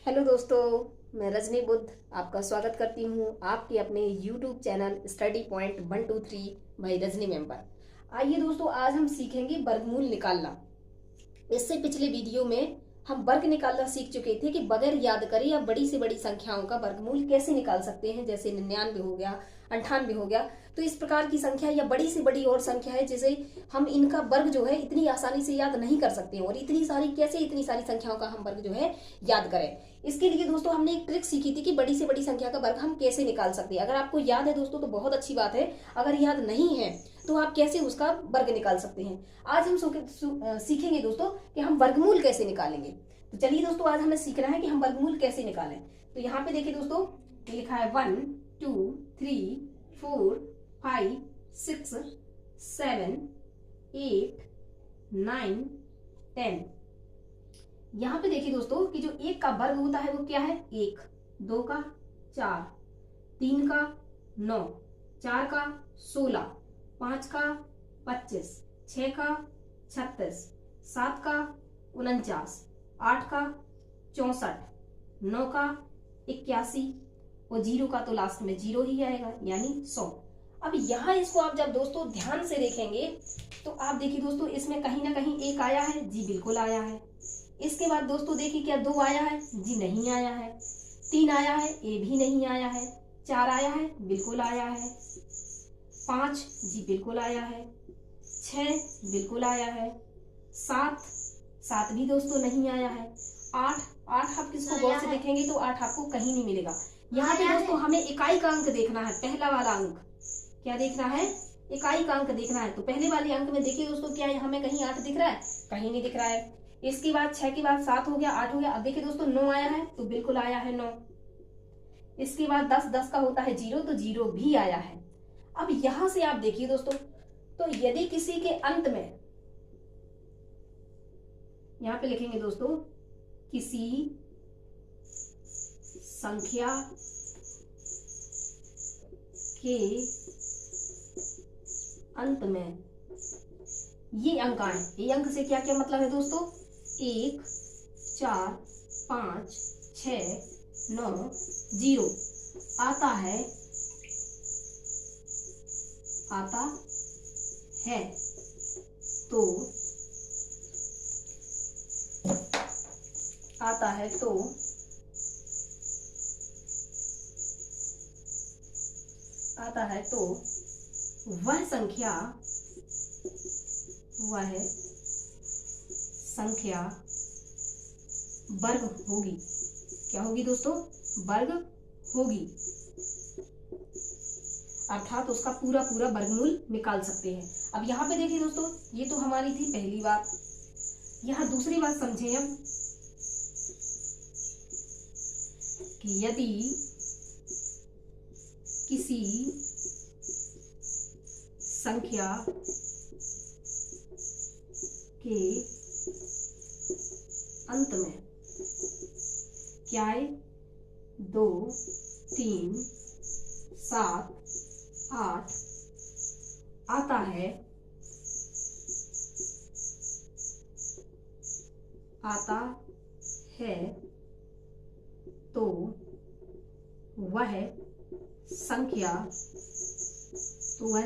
Hello दोस्तों, मैं रजनी बुद्ध आपका स्वागत करती हूँ आपके अपने YouTube channel study point 123 by Rajni ma'am पर। आइए दोस्तों, आज हम सीखेंगे वर्गमूल निकालना। इससे पिछले वीडियो में हम वर्ग निकालना सीख चुके थे कि बगैर याद करे या बड़ी से बड़ी संख्याओं का वर्गमूल कैसे निकाल सकते हैं, जैसे 99 हो गया, 98 हो गया। तो इस प्रकार की संख्या या बड़ी से बड़ी और संख्या है जिसे हम इनका वर्ग जो है इतनी आसानी से याद नहीं कर सकते हैं, और इतनी सारी संख्याओं का हम वर्ग जो है याद करें। इसके लिए दोस्तों हमने एक ट्रिक सीखी थी कि बड़ी से बड़ी संख्या का वर्ग हम कैसे निकाल सकते हैं। अगर आपको याद है दोस्तों तो बहुत अच्छी बात है, अगर याद नहीं है तो आप कैसे उसका वर्ग निकाल सकते हैं। आज हम सीखेंगे दोस्तों कि हम वर्गमूल कैसे निकालेंगे। तो चलिए दोस्तों, आज हमें सीखना है कि हम वर्गमूल कैसे निकालें। तो यहाँ पे देखिए दोस्तों, ये लिखा है 1 2 3 4 5 6 7 8 9 10। यहाँ पे देखिए दोस्तों कि जो एक का वर्ग होता है वो क्या है, 1, 2 का 4, 3 का 9, 4 का 16, 5 का 25, 6 का 36, 7 का 49, 8 का 64, 9 का 81 और 0 का तो लास्ट में 0 ही आएगा, यानी 100। अब यहाँ इसको आप जब दोस्तों ध्यान से देखेंगे तो आप देखिए दोस्तों, इसमें कहीं ना कहीं 1 आया है, जी बिल्कुल आया है। इसके बाद दोस्तों देखिए, क्या 2 आया है, जी नहीं आया है। 3 आया है, ए भी नहीं आया है। 4 आया है, बिल्कुल आया है। 5 जी बिल्कुल आया है। 6 बिल्कुल आया है। 7 भी दोस्तों नहीं आया है। 8 आप किसको गौर से देखेंगे तो 8 आपको कहीं नहीं मिलेगा। यहाँ पे दोस्तों हमें इकाई का अंक देखना है, पहला वाला अंक। क्या देखना है, इकाई का अंक देखना है। तो पहले वाले अंक में देखिए दोस्तों, क्या हमें कहीं 8 दिख रहा है, कहीं नहीं दिख रहा है। इसके बाद 6 के बाद 7 हो गया, 8 हो गया। अब देखिए दोस्तों 9 आया है, तो बिल्कुल आया है 9। इसके बाद 10 का होता है 0, तो 0 भी आया है। अब यहां से आप देखिए दोस्तों, तो यदि किसी के अंत में, यहां पे लिखेंगे दोस्तों, किसी संख्या के अंत में ये अंक आए। ये अंक से क्या क्या मतलब है दोस्तों, 1 4 5 6 9 0 आता है तो वह संख्या वर्ग होगी। क्या होगी दोस्तों, वर्ग होगी। अर्थात उसका पूरा वर्गमूल निकाल सकते हैं। अब यहाँ पे देखिए दोस्तों, ये तो हमारी थी पहली बात। यहाँ दूसरी बात समझें हम कि यदि किसी संख्या के अंत में क्या है, 2 3 7 8 आता है तो वह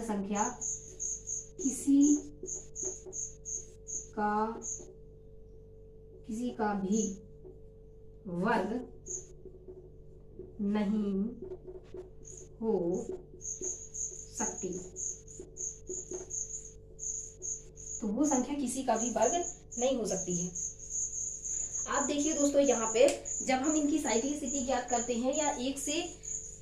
संख्या किसी का भी वर्ग नहीं हो सकती। तो वो संख्या किसी का भी वर्ग नहीं हो सकती है। आप देखिए दोस्तों, यहाँ पे जब हम इनकी साइक्लिसिटी ज्ञात करते हैं या 1 से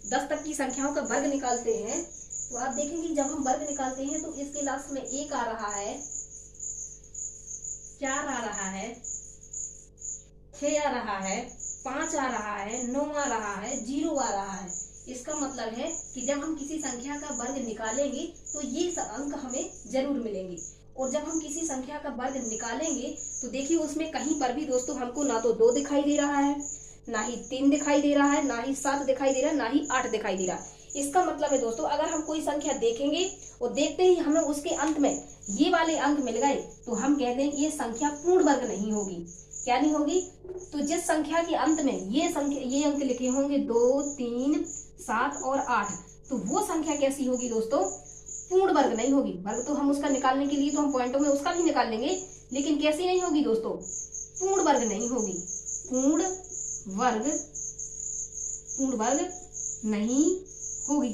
10 तक की संख्याओं का वर्ग निकालते हैं, तो आप देखेंगे जब हम वर्ग निकालते हैं तो इसके लास्ट में 1 आ रहा है, 4 आ रहा है, 6 आ रहा है, 5 आ रहा है, 9 आ रहा है, 0 आ रहा है। इसका मतलब है कि जब हम किसी संख्या का वर्ग निकालेंगे तो ये अंक हमें जरूर मिलेंगे। और जब हम किसी संख्या का वर्ग निकालेंगे तो देखिए उसमें कहीं पर भी दोस्तों हमको ना तो 2 दिखाई दे रहा है, ना ही 3 दिखाई दे रहा है, ना ही 7 दिखाई दे रहा है, ना ही 8 दिखाई दे रहा है। इसका मतलब है दोस्तों, अगर हम कोई संख्या देखेंगे और देखते ही हमें उसके अंत में ये वाले अंक मिल गए तो हम कह दें ये संख्या पूर्ण वर्ग नहीं होगी। क्या नहीं होगी। तो जिस संख्या के अंत में ये अंक लिखे होंगे 2, 3, 7 और 8, तो वो संख्या कैसी होगी दोस्तों, पूर्ण वर्ग नहीं होगी। वर्ग तो हम उसका निकालने के लिए तो हम पॉइंटों में उसका भी निकाल लेंगे, लेकिन कैसी नहीं होगी दोस्तों, पूर्ण वर्ग नहीं होगी। पूर्ण वर्ग नहीं होगी।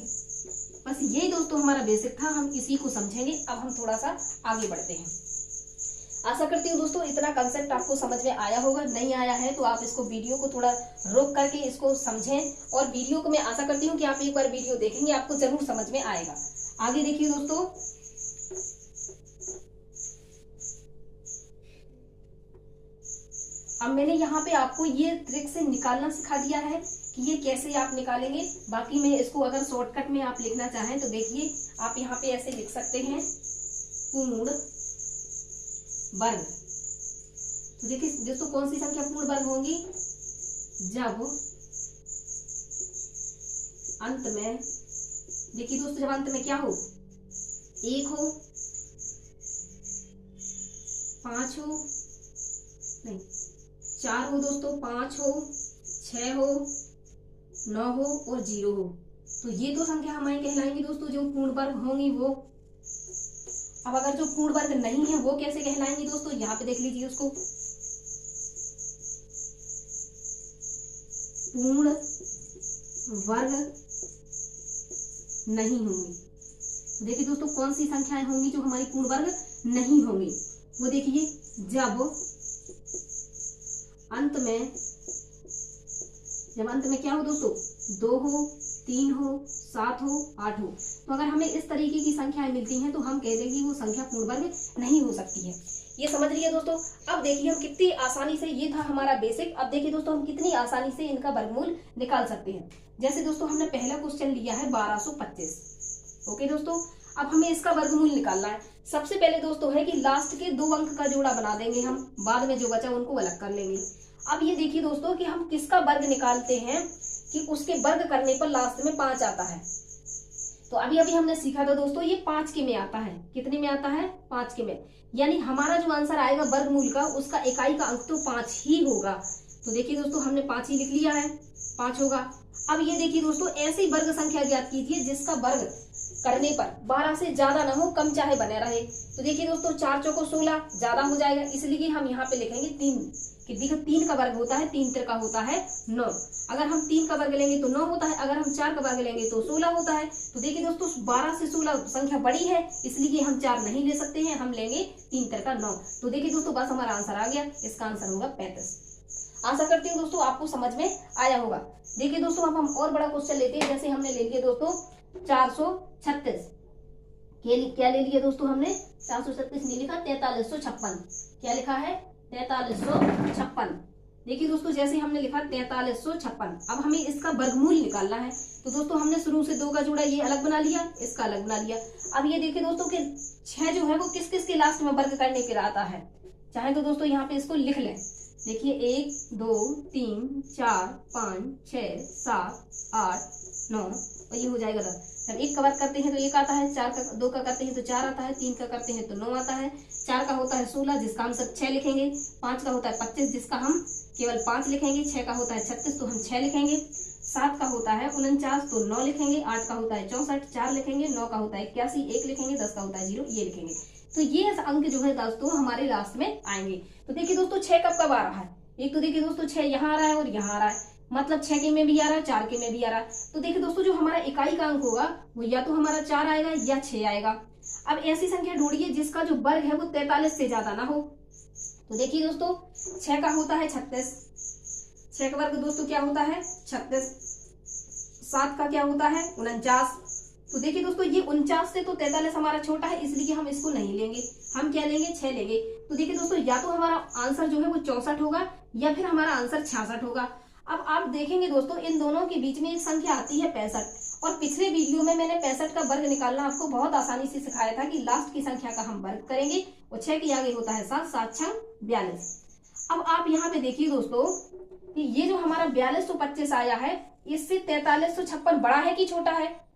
बस यही दोस्तों हमारा बेसिक था, हम इसी को समझेंगे। अब हम थोड़ा सा आगे बढ़ते हैं। आशा करती हूँ दोस्तों इतना कंसेप्ट आपको समझ में आया होगा। नहीं आया है तो आप इसको वीडियो को थोड़ा रोक करके इसको समझें, और वीडियो को मैं आशा करती हूँ कि आप एक बार वीडियो देखेंगे आपको जरूर समझ में आएगा। आगे देखिए दोस्तों, अब मैंने यहाँ पे आपको ये ट्रिक से निकालना सिखा दिया है कि ये कैसे आप निकालेंगे। बाकी मैं इसको अगर शॉर्टकट में आप लिखना चाहें तो देखिए आप यहाँ पे ऐसे लिख सकते हैं, पूर्ण वर्ग। तो देखिए दोस्तों कौन सी संख्या पूर्ण वर्ग होंगी, जब अंत में, देखिए दोस्तों जब अंत में क्या हो, 1 हो, 5 हो, नहीं 4 हो दोस्तों, 5 हो, 6 हो, 9 हो और 0 हो। तो ये तो संख्या हमारी कहलाएंगी दोस्तों जो पूर्ण वर्ग होंगी वो। अब अगर जो पूर्ण वर्ग नहीं है वो कैसे कहलाएंगी दोस्तों, यहाँ पे देख लीजिए उसको, पूर्ण वर्ग नहीं होंगी। तो देखिए दोस्तों कौन सी संख्याएं होंगी जो हमारी पूर्ण वर्ग नहीं होंगी, वो देखिए जब अंत में क्या हो दोस्तों, 2 हो, 3 हो, 7 हो, 8 हो। तो अगर हमें इस तरीके की संख्याएं मिलती हैं तो हम कह देंगे वो संख्या पूर्ण वर्ग नहीं हो सकती है। ये समझ लिया दोस्तों। अब देखिए हम कितनी आसानी से, ये था हमारा बेसिक। अब देखिए दोस्तों हम कितनी आसानी से इनका वर्गमूल निकाल सकते हैं। जैसे दोस्तों हमने पहला क्वेश्चन लिया है 1225। ओके दोस्तों, अब हमें इसका वर्गमूल निकालना है। सबसे पहले दोस्तों है कि लास्ट के 2 अंक का जोड़ा बना देंगे हम, बाद में जो बचा उनको अलग कर लेंगे। अब ये देखिए दोस्तों कि हम किसका वर्ग निकालते हैं कि उसके वर्ग करने पर लास्ट में 5 आता है। तो अभी हमने सीखा था दोस्तों ये 5 के में आता है। कितने में आता है, 5 के में। यानी हमारा जो आंसर आएगा वर्गमूल का, उसका इकाई का अंक तो 5 ही होगा। तो देखिए दोस्तों हमने 5 ही लिख लिया है, 5 होगा। अब ये देखिए दोस्तों ऐसी वर्ग संख्या ज्ञात कीजिए जिसका वर्ग करने पर 12 से ज्यादा ना हो, कम चाहे बने रहे। तो देखिए दोस्तों 4 चौको 16 ज्यादा हो जाएगा, इसलिए हम यहाँ पे लिखेंगे 3 कि देखो 3 का वर्ग होता है, 3 त्रिका होता है 9। अगर हम 3 का वर्ग लेंगे तो 9 होता है, अगर हम 4 का वर्ग लेंगे तो 16 होता है। तो देखिए दोस्तों 12 से 16 संख्या बड़ी है, इसलिए हम 4 नहीं ले सकते हैं, हम लेंगे 3 त्रिका 9। तो देखिए दोस्तों बस हमारा आंसर आ गया, इसका आंसर होगा 35। आशा करती हूँ दोस्तों आपको समझ में आया होगा। देखिए दोस्तों अब हम और बड़ा क्वेश्चन लेते हैं। जैसे हमने ले लिया दोस्तों 436, क्या ले लिया दोस्तों हमने, 436 नहीं लिखा, 4356। क्या लिखा है, 4356। देखिए दोस्तों जैसे हमने लिखा 4356, अब हमें इसका वर्गमूल निकालना है। तो दोस्तों हमने शुरू से 2 का जोड़ा ये अलग बना लिया, इसका अलग बना लिया। अब ये देखिए दोस्तों कि 6 जो है वो किस किस के लास्ट में वर्ग करने पर आता है। चाहे तो दोस्तों यहाँ पे इसको लिख लें। देखिए 1 2 3 4 5 6 7 8 9 और ये हो जाएगा 10। जब 1 का वर्ग करते हैं तो 1 आता है, 2 का करते हैं तो 4 आता है, 3 का करते हैं तो 9 आता है, 4 का होता है 16 जिसका हम सब 6 लिखेंगे, 5 का होता है 25 जिसका हम केवल 5 लिखेंगे, 6 का होता है 36 तो हम 6 लिखेंगे, 7 का होता है 49 तो 9 लिखेंगे, 8 का होता है 64 4 लिखेंगे, 9 का होता है 81 1 लिखेंगे, 10 का होता है 0 ये लिखेंगे। तो ये अंक जो है दोस्तों हमारे लास्ट में आएंगे। तो देखिए दोस्तों 6 कब आ रहा है, एक तो देखिए दोस्तों 6 यहाँ आ रहा है और यहाँ आ रहा है, मतलब 6 के में भी आ रहा है, 4 के में भी आ रहा है। तो देखिए दोस्तों जो हमारा इकाई का अंक होगा वो या तो हमारा 4 आएगा या 6 आएगा। अब ऐसी संख्या ढूंढिए जिसका जो वर्ग है वो 43 से ज्यादा ना हो। तो देखिए दोस्तों 6 का होता है 36, 6 का वर्ग दोस्तों क्या होता है 36, 7 का क्या होता है 49। तो देखिए दोस्तों ये 49 से तो 43 हमारा छोटा है, इसलिए हम इसको नहीं लेंगे, हम क्या लेंगे 6 लेंगे। तो देखिए दोस्तों या तो हमारा आंसर जो है वो 64 होगा या फिर हमारा आंसर 66 होगा। अब आप देखेंगे दोस्तों इन दोनों के बीच में एक संख्या आती है 65, और पिछले वीडियो में मैंने 65 का वर्ग निकालना आपको बहुत आसानी से सिखाया था कि लास्ट की संख्या का हम वर्ग करेंगे और 6 के आगे होता है 7, 7 6 42। अब आप यहाँ पे देखिए दोस्तों कि ये जो हमारा 4225 आया है इससे 4356 बड़ा है कि छोटा है,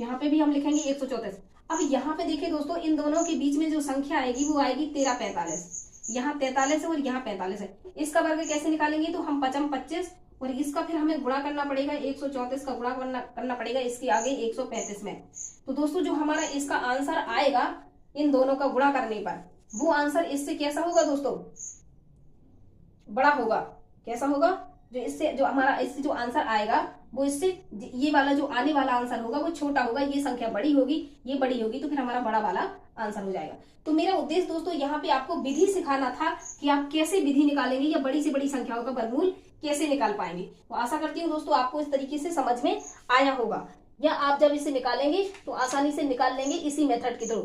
यहाँ पे भी हम लिखेंगे 134। अब यहाँ पे देखिए दोस्तों, इन दोनों के बीच में जो संख्या आएगी वो आएगी 1345। यहाँ 43 है और यहाँ 45 है। इसका वर्ग कैसे निकालेंगे, तो हम 5 25 और इसका फिर हमें गुणा करना पड़ेगा, 134 का गुणा करना पड़ेगा इसके आगे 135 में। तो दोस्तों जो हमारा इसका आंसर आएगा इन दोनों का गुणा करने पर, वो आंसर इससे कैसा होगा दोस्तों, बड़ा होगा। कैसा होगा, जो इससे जो हमारा इससे जो आंसर आएगा वो इससे ये वाला जो आने वाला आंसर होगा वो छोटा होगा, ये संख्या बड़ी होगी, ये बड़ी होगी, तो फिर हमारा बड़ा वाला आंसर हो जाएगा। तो मेरा उद्देश्य दोस्तों यहाँ पे आपको विधि सिखाना था कि आप कैसे विधि निकालेंगे या बड़ी से बड़ी संख्याओं का वर्गमूल कैसे निकाल पाएंगे। तो आशा करती हूँ दोस्तों आपको इस तरीके से समझ में आया होगा, या आप जब इसे निकालेंगे तो आसानी से निकाल लेंगे इसी मेथड के थ्रू।